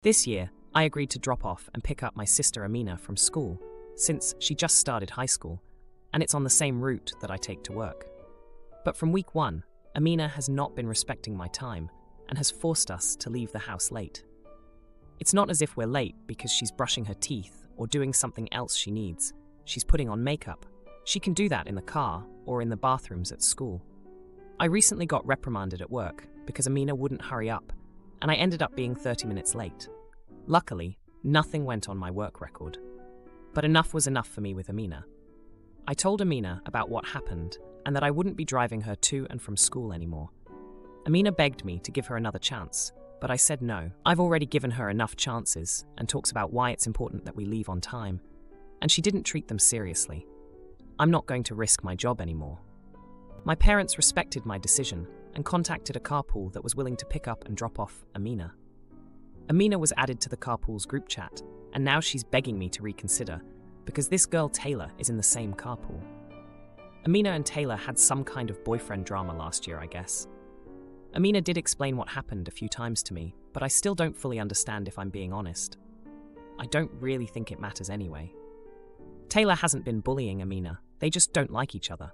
This year, I agreed to drop off and pick up my sister Amina from school, since she just started high school, and it's on the same route that I take to work. But from week 1, Amina has not been respecting my time and has forced us to leave the house late. It's not as if we're late because she's brushing her teeth or doing something else she needs. She's putting on makeup. She can do that in the car or in the bathrooms at school. I recently got reprimanded at work because Amina wouldn't hurry up, and I ended up being 30 minutes late. Luckily, nothing went on my work record. But enough was enough for me with Amina. I told Amina about what happened and that I wouldn't be driving her to and from school anymore. Amina begged me to give her another chance, but I said no. I've already given her enough chances and talks about why it's important that we leave on time, and she didn't treat them seriously. I'm not going to risk my job anymore. My parents respected my decision and contacted a carpool that was willing to pick up and drop off Amina. Amina was added to the carpool's group chat, and now she's begging me to reconsider because this girl Taylor is in the same carpool. Amina and Taylor had some kind of boyfriend drama last year, I guess. Amina did explain what happened a few times to me, but I still don't fully understand if I'm being honest. I don't really think it matters anyway. Taylor hasn't been bullying Amina, they just don't like each other.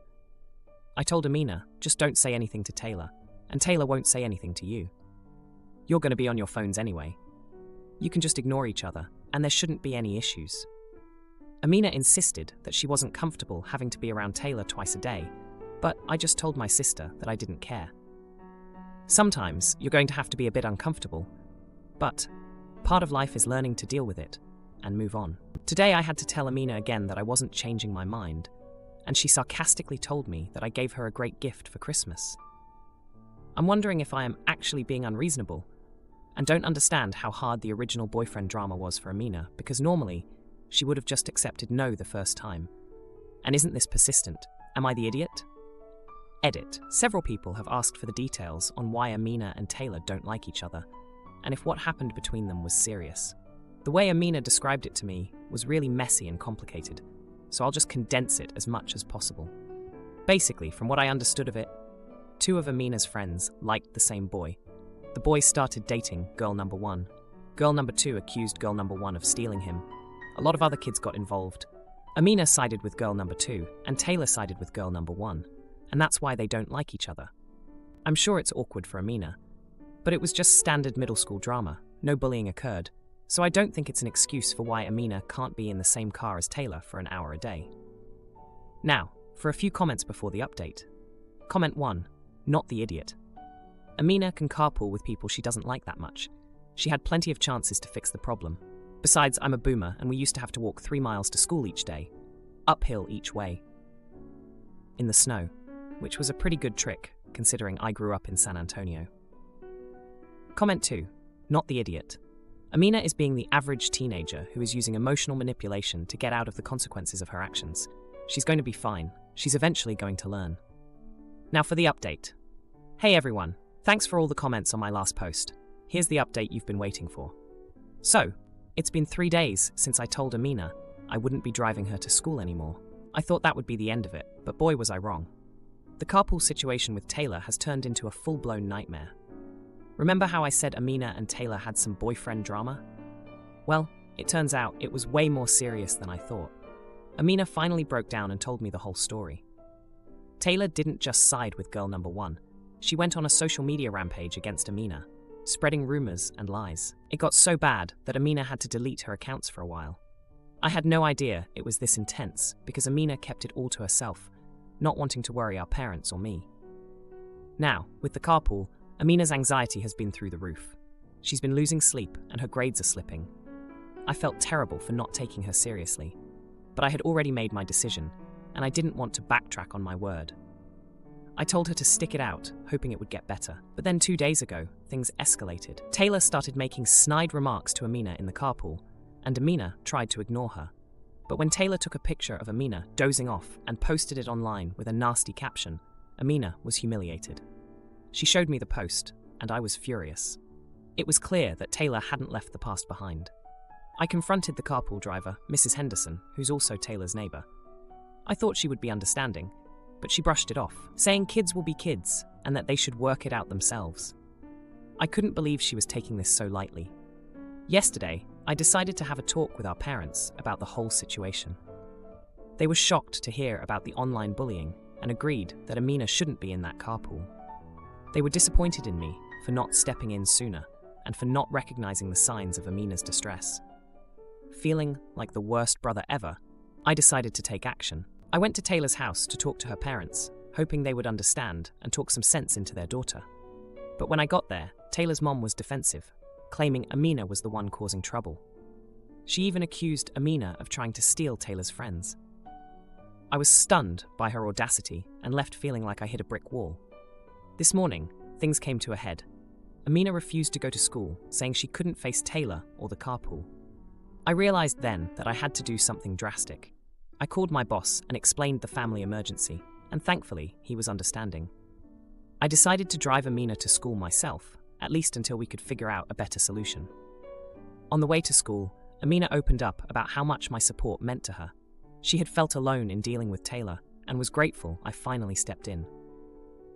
I told Amina, just don't say anything to Taylor, and Taylor won't say anything to you. You're going to be on your phones anyway. You can just ignore each other, and there shouldn't be any issues. Amina insisted that she wasn't comfortable having to be around Taylor twice a day, but I just told my sister that I didn't care. Sometimes you're going to have to be a bit uncomfortable, but part of life is learning to deal with it and move on. Today I had to tell Amina again that I wasn't changing my mind, and she sarcastically told me that I gave her a great gift for Christmas. I'm wondering if I am actually being unreasonable, and don't understand how hard the original boyfriend drama was for Amina, because normally she would have just accepted no the first time. And isn't this persistent? Am I the idiot? Edit. Several people have asked for the details on why Amina and Taylor don't like each other, and if what happened between them was serious. The way Amina described it to me was really messy and complicated, so I'll just condense it as much as possible. Basically, from what I understood of it, 2 of Amina's friends liked the same boy. The boy started dating girl number 1. Girl number 2 accused girl number 1 of stealing him. A lot of other kids got involved. Amina sided with girl number 2, and Taylor sided with girl number 1, and that's why they don't like each other. I'm sure it's awkward for Amina, but it was just standard middle school drama. No bullying occurred, so I don't think it's an excuse for why Amina can't be in the same car as Taylor for an hour a day. Now, for a few comments before the update. Comment 1. Not the idiot. Amina can carpool with people she doesn't like that much. She had plenty of chances to fix the problem. Besides, I'm a boomer and we used to have to walk 3 miles to school each day, uphill each way, in the snow, which was a pretty good trick considering I grew up in San Antonio. Comment 2. Not the idiot. Amina is being the average teenager who is using emotional manipulation to get out of the consequences of her actions. She's going to be fine. She's eventually going to learn. Now for the update. Hey everyone, thanks for all the comments on my last post. Here's the update you've been waiting for. So, it's been 3 days since I told Amina I wouldn't be driving her to school anymore. I thought that would be the end of it, but boy was I wrong. The carpool situation with Taylor has turned into a full-blown nightmare. Remember how I said Amina and Taylor had some boyfriend drama? Well, it turns out it was way more serious than I thought. Amina finally broke down and told me the whole story. Taylor didn't just side with girl number 1. She went on a social media rampage against Amina, spreading rumors and lies. It got so bad that Amina had to delete her accounts for a while. I had no idea it was this intense because Amina kept it all to herself, not wanting to worry our parents or me. Now, with the carpool, Amina's anxiety has been through the roof. She's been losing sleep and her grades are slipping. I felt terrible for not taking her seriously, but I had already made my decision, and I didn't want to backtrack on my word. I told her to stick it out, hoping it would get better. But then 2 days ago, things escalated. Taylor started making snide remarks to Amina in the carpool, and Amina tried to ignore her. But when Taylor took a picture of Amina dozing off and posted it online with a nasty caption, Amina was humiliated. She showed me the post, and I was furious. It was clear that Taylor hadn't left the past behind. I confronted the carpool driver, Mrs. Henderson, who's also Taylor's neighbor. I thought she would be understanding, but she brushed it off, saying kids will be kids and that they should work it out themselves. I couldn't believe she was taking this so lightly. Yesterday, I decided to have a talk with our parents about the whole situation. They were shocked to hear about the online bullying and agreed that Amina shouldn't be in that carpool. They were disappointed in me for not stepping in sooner and for not recognizing the signs of Amina's distress. Feeling like the worst brother ever, I decided to take action. I went to Taylor's house to talk to her parents, hoping they would understand and talk some sense into their daughter. But when I got there, Taylor's mom was defensive, claiming Amina was the one causing trouble. She even accused Amina of trying to steal Taylor's friends. I was stunned by her audacity and left feeling like I hit a brick wall. This morning, things came to a head. Amina refused to go to school, saying she couldn't face Taylor or the carpool. I realized then that I had to do something drastic. I called my boss and explained the family emergency, and thankfully, he was understanding. I decided to drive Amina to school myself, at least until we could figure out a better solution. On the way to school, Amina opened up about how much my support meant to her. She had felt alone in dealing with Taylor and was grateful I finally stepped in.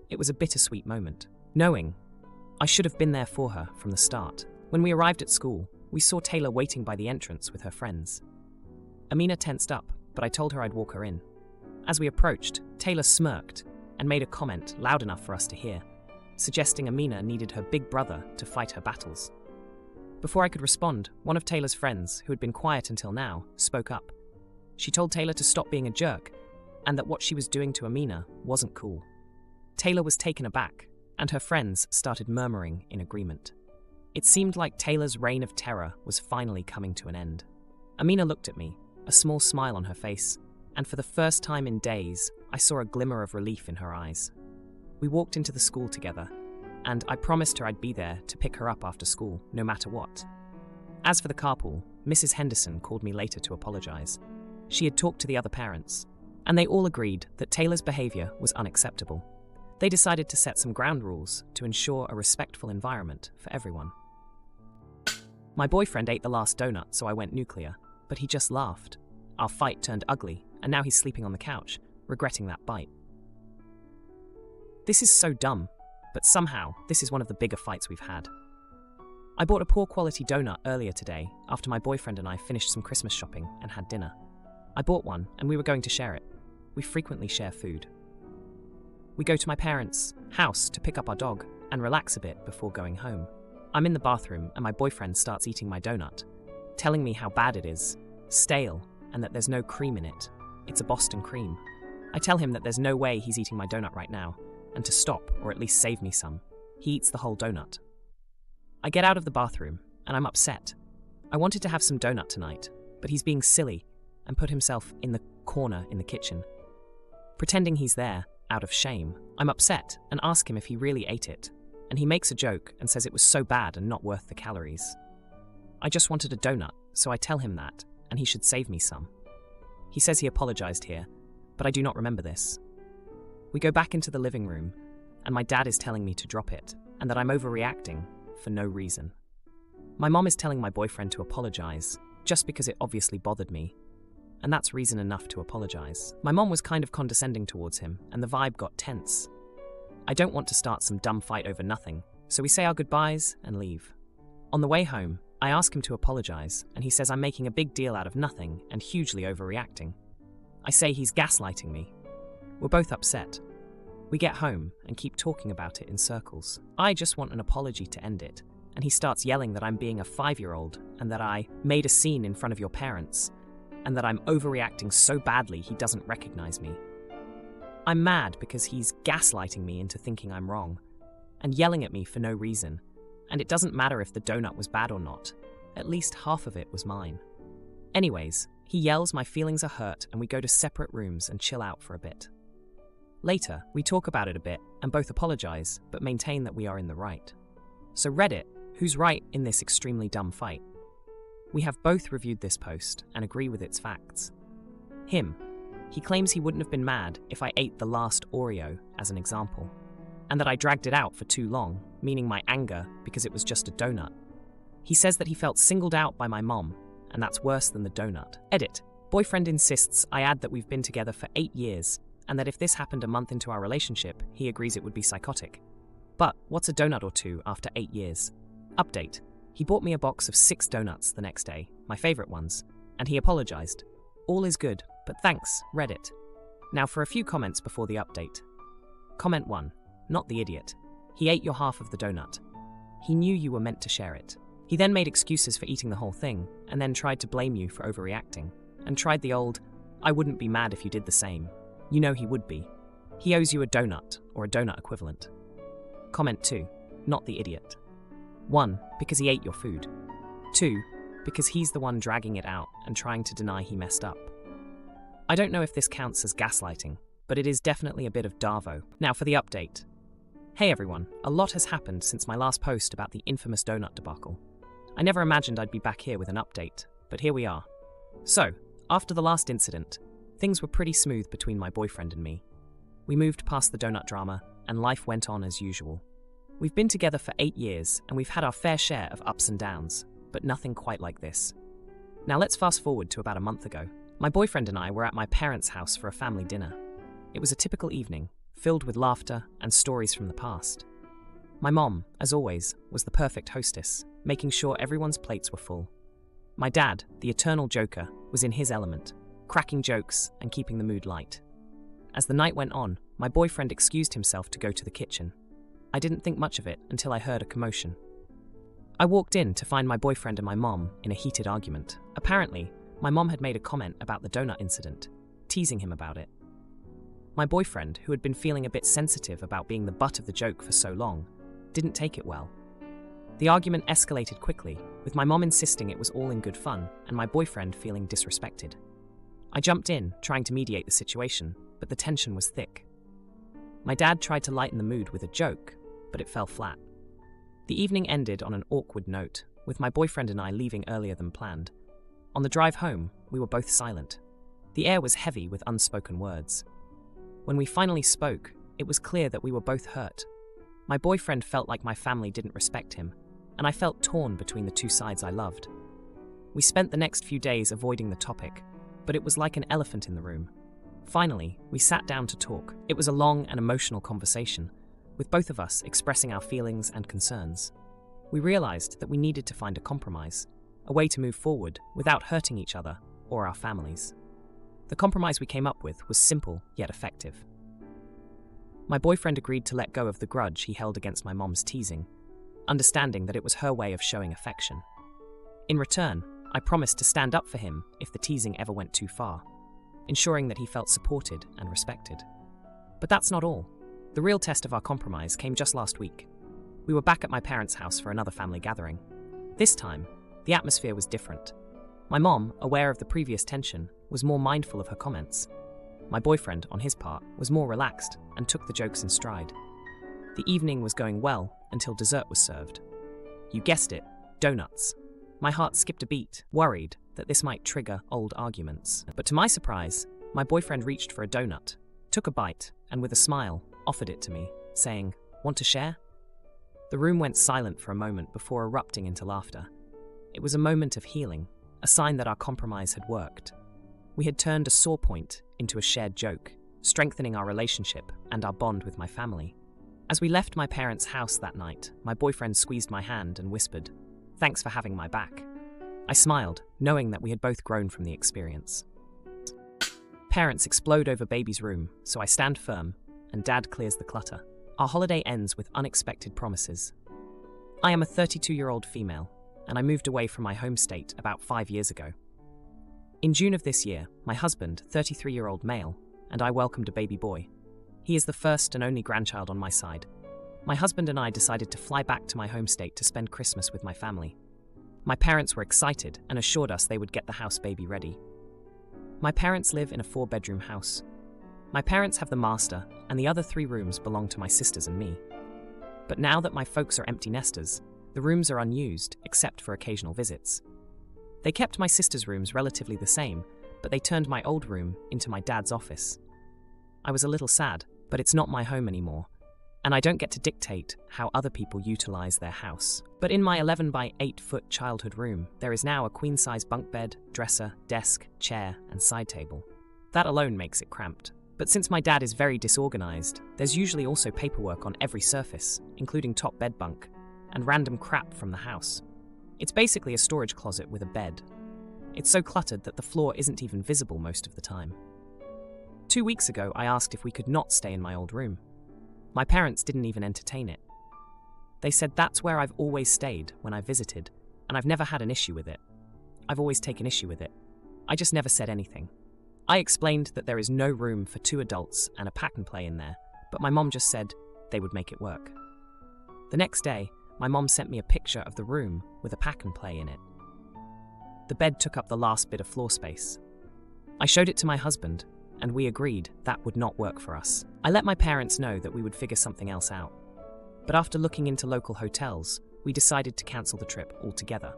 It was a bittersweet moment, knowing I should have been there for her from the start. When we arrived at school, we saw Taylor waiting by the entrance with her friends. Amina tensed up, but I told her I'd walk her in. As we approached, Taylor smirked and made a comment loud enough for us to hear, suggesting Amina needed her big brother to fight her battles. Before I could respond, one of Taylor's friends, who had been quiet until now, spoke up. She told Taylor to stop being a jerk and that what she was doing to Amina wasn't cool. Taylor was taken aback, and her friends started murmuring in agreement. It seemed like Taylor's reign of terror was finally coming to an end. Amina looked at me, a small smile on her face, and for the first time in days, I saw a glimmer of relief in her eyes. We walked into the school together, and I promised her I'd be there to pick her up after school, no matter what. As for the carpool, Mrs. Henderson called me later to apologize. She had talked to the other parents, and they all agreed that Taylor's behavior was unacceptable. They decided to set some ground rules to ensure a respectful environment for everyone. My boyfriend ate the last donut, so I went nuclear, but he just laughed. Our fight turned ugly, and now he's sleeping on the couch, regretting that bite. This is so dumb, but somehow this is one of the bigger fights we've had. I bought a poor quality donut earlier today after my boyfriend and I finished some Christmas shopping and had dinner. I bought one and we were going to share it. We frequently share food. We go to my parents' house to pick up our dog and relax a bit before going home. I'm in the bathroom and my boyfriend starts eating my donut, telling me how bad it is, stale, and that there's no cream in it. It's a Boston cream. I tell him that there's no way he's eating my donut right now, and to stop or at least save me some. He eats the whole donut. I get out of the bathroom and I'm upset. I wanted to have some donut tonight, but he's being silly and put himself in the corner in the kitchen. Pretending he's there, out of shame, I'm upset and ask him if he really ate it, and he makes a joke and says it was so bad and not worth the calories. I just wanted a donut, so I tell him that, and he should save me some. He says he apologized here, but I do not remember this. We go back into the living room, and my dad is telling me to drop it, and that I'm overreacting for no reason. My mom is telling my boyfriend to apologize, just because it obviously bothered me, and that's reason enough to apologize. My mom was kind of condescending towards him, and the vibe got tense. I don't want to start some dumb fight over nothing, so we say our goodbyes and leave. On the way home, I ask him to apologize, and he says I'm making a big deal out of nothing and hugely overreacting. I say he's gaslighting me. We're both upset. We get home and keep talking about it in circles. I just want an apology to end it, and he starts yelling that I'm being a 5-year-old and that I made a scene in front of your parents, and that I'm overreacting so badly he doesn't recognize me. I'm mad because he's gaslighting me into thinking I'm wrong, and yelling at me for no reason, and it doesn't matter if the donut was bad or not. At least half of it was mine. Anyways, he yells my feelings are hurt and we go to separate rooms and chill out for a bit. Later, we talk about it a bit and both apologize, but maintain that we are in the right. So Reddit, who's right in this extremely dumb fight? We have both reviewed this post and agree with its facts. Him. He claims he wouldn't have been mad if I ate the last Oreo, as an example, and that I dragged it out for too long, meaning my anger because it was just a donut. He says that he felt singled out by my mom, and that's worse than the donut. Edit. Boyfriend insists I add that we've been together for 8 years, and that if this happened a month into our relationship, he agrees it would be psychotic. But what's a donut or two after 8 years? Update. He bought me a box of 6 donuts the next day, my favorite ones, and he apologized. All is good, but thanks, Reddit. Now for a few comments before the update. Comment 1. Not the idiot. He ate your half of the donut. He knew you were meant to share it. He then made excuses for eating the whole thing, and then tried to blame you for overreacting, and tried the old, I wouldn't be mad if you did the same. You know he would be. He owes you a donut, or a donut equivalent. Comment 2. Not the idiot. 1. Because he ate your food. 2. Because he's the one dragging it out and trying to deny he messed up. I don't know if this counts as gaslighting, but it is definitely a bit of Darvo. Now for the update. Hey everyone, a lot has happened since my last post about the infamous donut debacle. I never imagined I'd be back here with an update, but here we are. So, after the last incident, things were pretty smooth between my boyfriend and me. We moved past the donut drama, and life went on as usual. We've been together for 8 years, and we've had our fair share of ups and downs, but nothing quite like this. Now let's fast forward to about a month ago. My boyfriend and I were at my parents' house for a family dinner. It was a typical evening, filled with laughter and stories from the past. My mom, as always, was the perfect hostess, making sure everyone's plates were full. My dad, the eternal joker, was in his element, cracking jokes and keeping the mood light. As the night went on, my boyfriend excused himself to go to the kitchen. I didn't think much of it until I heard a commotion. I walked in to find my boyfriend and my mom in a heated argument. Apparently, my mom had made a comment about the donut incident, teasing him about it. My boyfriend, who had been feeling a bit sensitive about being the butt of the joke for so long, didn't take it well. The argument escalated quickly, with my mom insisting it was all in good fun and my boyfriend feeling disrespected. I jumped in, trying to mediate the situation, but the tension was thick. My dad tried to lighten the mood with a joke, but it fell flat. The evening ended on an awkward note, with my boyfriend and I leaving earlier than planned. On the drive home, we were both silent. The air was heavy with unspoken words. When we finally spoke, it was clear that we were both hurt. My boyfriend felt like my family didn't respect him, and I felt torn between the two sides I loved. We spent the next few days avoiding the topic, but it was like an elephant in the room. Finally, we sat down to talk. It was a long and emotional conversation, with both of us expressing our feelings and concerns. We realized that we needed to find a compromise, a way to move forward without hurting each other or our families. The compromise we came up with was simple yet effective. My boyfriend agreed to let go of the grudge he held against my mom's teasing, understanding that it was her way of showing affection. In return, I promised to stand up for him if the teasing ever went too far, ensuring that he felt supported and respected. But that's not all. The real test of our compromise came just last week. We were back at my parents' house for another family gathering. This time, the atmosphere was different. My mom, aware of the previous tension, was more mindful of her comments. My boyfriend, on his part, was more relaxed and took the jokes in stride. The evening was going well until dessert was served. You guessed it, donuts. My heart skipped a beat, worried that this might trigger old arguments. But to my surprise, my boyfriend reached for a donut, took a bite, and with a smile, offered it to me, saying, "Want to share?" The room went silent for a moment before erupting into laughter. It was a moment of healing, a sign that our compromise had worked. We had turned a sore point into a shared joke, strengthening our relationship and our bond with my family. As we left my parents' house that night, my boyfriend squeezed my hand and whispered, "Thanks for having my back." I smiled, knowing that we had both grown from the experience. Parents explode over baby's room, so I stand firm, and Dad clears the clutter. Our holiday ends with unexpected promises. I am a 32-year-old female, and I moved away from my home state about 5 years ago. In June of this year, my husband, 33-year-old male, and I welcomed a baby boy. He is the first and only grandchild on my side. My husband and I decided to fly back to my home state to spend Christmas with my family. My parents were excited and assured us they would get the house baby ready. My parents live in a 4-bedroom house. My parents have the master, and the other 3 rooms belong to my sisters and me. But now that my folks are empty nesters, the rooms are unused except for occasional visits. They kept my sister's rooms relatively the same, but they turned my old room into my dad's office. I was a little sad, but it's not my home anymore, and I don't get to dictate how other people utilize their house. But in my 11 by 8 foot childhood room, there is now a queen-size bunk bed, dresser, desk, chair, and side table. That alone makes it cramped. But since my dad is very disorganized, there's usually also paperwork on every surface, including top bed bunk, and random crap from the house. It's basically a storage closet with a bed. It's so cluttered that the floor isn't even visible most of the time. 2 weeks ago, I asked if we could not stay in my old room. My parents didn't even entertain it. They said that's where I've always stayed when I visited, and I've never had an issue with it. I've always taken issue with it. I just never said anything. I explained that there is no room for 2 adults and a pack and play in there, but my mom just said they would make it work. The next day, my mom sent me a picture of the room with a pack and play in it. The bed took up the last bit of floor space. I showed it to my husband, and we agreed that would not work for us. I let my parents know that we would figure something else out. But after looking into local hotels, we decided to cancel the trip altogether.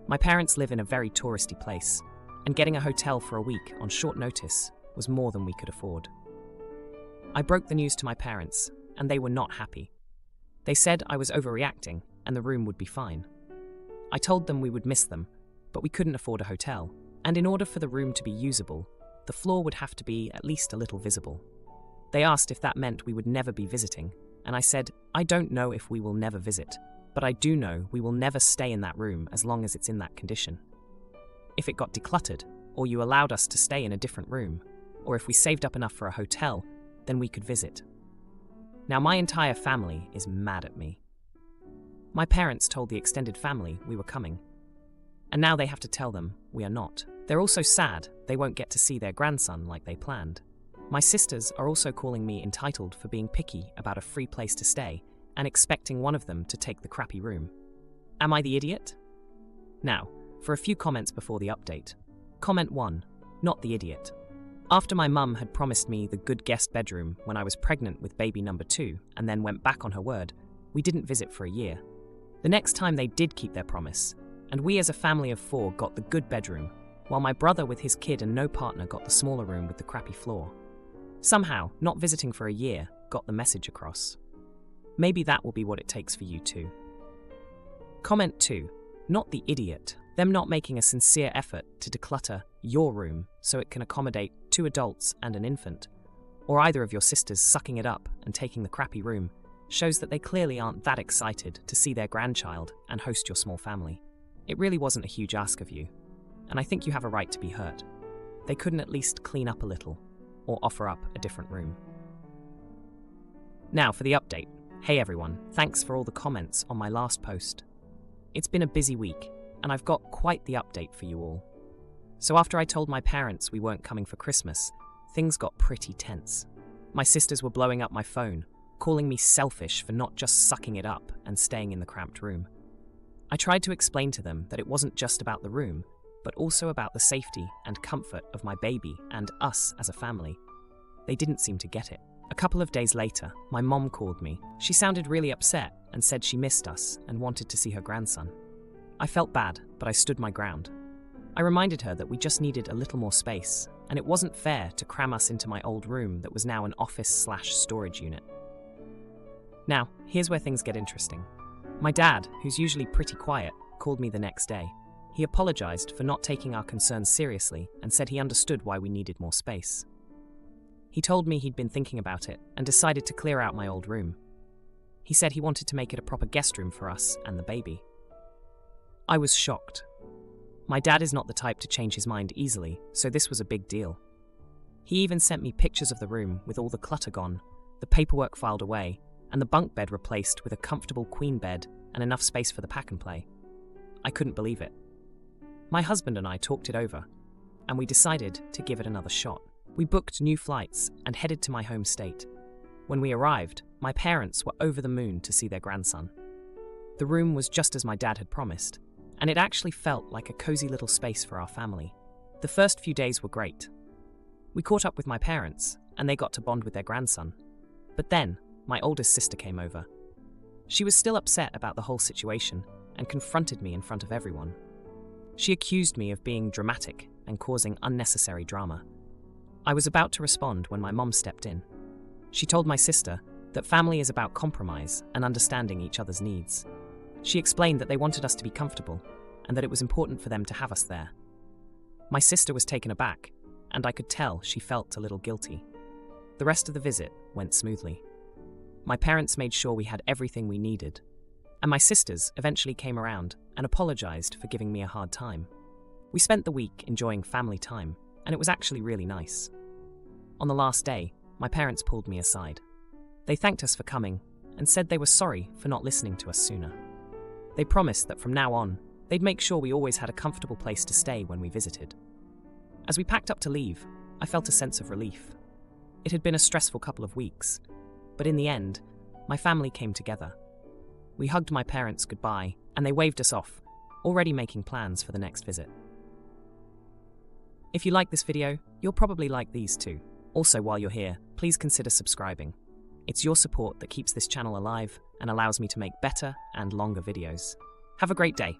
My parents live in a very touristy place, and getting a hotel for a week on short notice was more than we could afford. I broke the news to my parents, and they were not happy. They said I was overreacting and the room would be fine. I told them we would miss them, but we couldn't afford a hotel, and in order for the room to be usable, the floor would have to be at least a little visible. They asked if that meant we would never be visiting, and I said, I don't know if we will never visit, but I do know we will never stay in that room as long as it's in that condition. If it got decluttered, or you allowed us to stay in a different room, or if we saved up enough for a hotel, then we could visit. Now my entire family is mad at me. My parents told the extended family we were coming, and now they have to tell them we are not. They're also sad they won't get to see their grandson like they planned. My sisters are also calling me entitled for being picky about a free place to stay and expecting one of them to take the crappy room. Am I the idiot? Now, for a few comments before the update. Comment 1. Not the idiot. After my mum had promised me the good guest bedroom when I was pregnant with baby number 2 and then went back on her word, we didn't visit for a year. The next time they did keep their promise, and we as a family of 4 got the good bedroom, while my brother with his kid and no partner got the smaller room with the crappy floor. Somehow, not visiting for a year got the message across. Maybe that will be what it takes for you too. Comment 2. Not the idiot. Them not making a sincere effort to declutter your room so it can accommodate 2 adults and an infant, or either of your sisters sucking it up and taking the crappy room, shows that they clearly aren't that excited to see their grandchild and host your small family. It really wasn't a huge ask of you, and I think you have a right to be hurt. They couldn't at least clean up a little, or offer up a different room. Now for the update. Hey everyone, thanks for all the comments on my last post. It's been a busy week, and I've got quite the update for you all. So after I told my parents we weren't coming for Christmas, things got pretty tense. My sisters were blowing up my phone, calling me selfish for not just sucking it up and staying in the cramped room. I tried to explain to them that it wasn't just about the room, but also about the safety and comfort of my baby and us as a family. They didn't seem to get it. A couple of days later, my mom called me. She sounded really upset and said she missed us and wanted to see her grandson. I felt bad, but I stood my ground. I reminded her that we just needed a little more space, and it wasn't fair to cram us into my old room that was now an office/storage unit. Now, here's where things get interesting. My dad, who's usually pretty quiet, called me the next day. He apologized for not taking our concerns seriously and said he understood why we needed more space. He told me he'd been thinking about it and decided to clear out my old room. He said he wanted to make it a proper guest room for us and the baby. I was shocked. My dad is not the type to change his mind easily, so this was a big deal. He even sent me pictures of the room with all the clutter gone, the paperwork filed away, and the bunk bed replaced with a comfortable queen bed and enough space for the pack and play. I couldn't believe it. My husband and I talked it over, and we decided to give it another shot. We booked new flights and headed to my home state. When we arrived, my parents were over the moon to see their grandson. The room was just as my dad had promised, and it actually felt like a cozy little space for our family. The first few days were great. We caught up with my parents, and they got to bond with their grandson. But then, my oldest sister came over. She was still upset about the whole situation and confronted me in front of everyone. She accused me of being dramatic and causing unnecessary drama. I was about to respond when my mom stepped in. She told my sister that family is about compromise and understanding each other's needs. She explained that they wanted us to be comfortable and that it was important for them to have us there. My sister was taken aback, and I could tell she felt a little guilty. The rest of the visit went smoothly. My parents made sure we had everything we needed, and my sisters eventually came around and apologized for giving me a hard time. We spent the week enjoying family time, and it was actually really nice. On the last day, my parents pulled me aside. They thanked us for coming and said they were sorry for not listening to us sooner. They promised that from now on, they'd make sure we always had a comfortable place to stay when we visited. As we packed up to leave, I felt a sense of relief. It had been a stressful couple of weeks, but in the end, my family came together. We hugged my parents goodbye, and they waved us off, already making plans for the next visit. If you like this video, you'll probably like these too. Also, while you're here, please consider subscribing. It's your support that keeps this channel alive and allows me to make better and longer videos. Have a great day.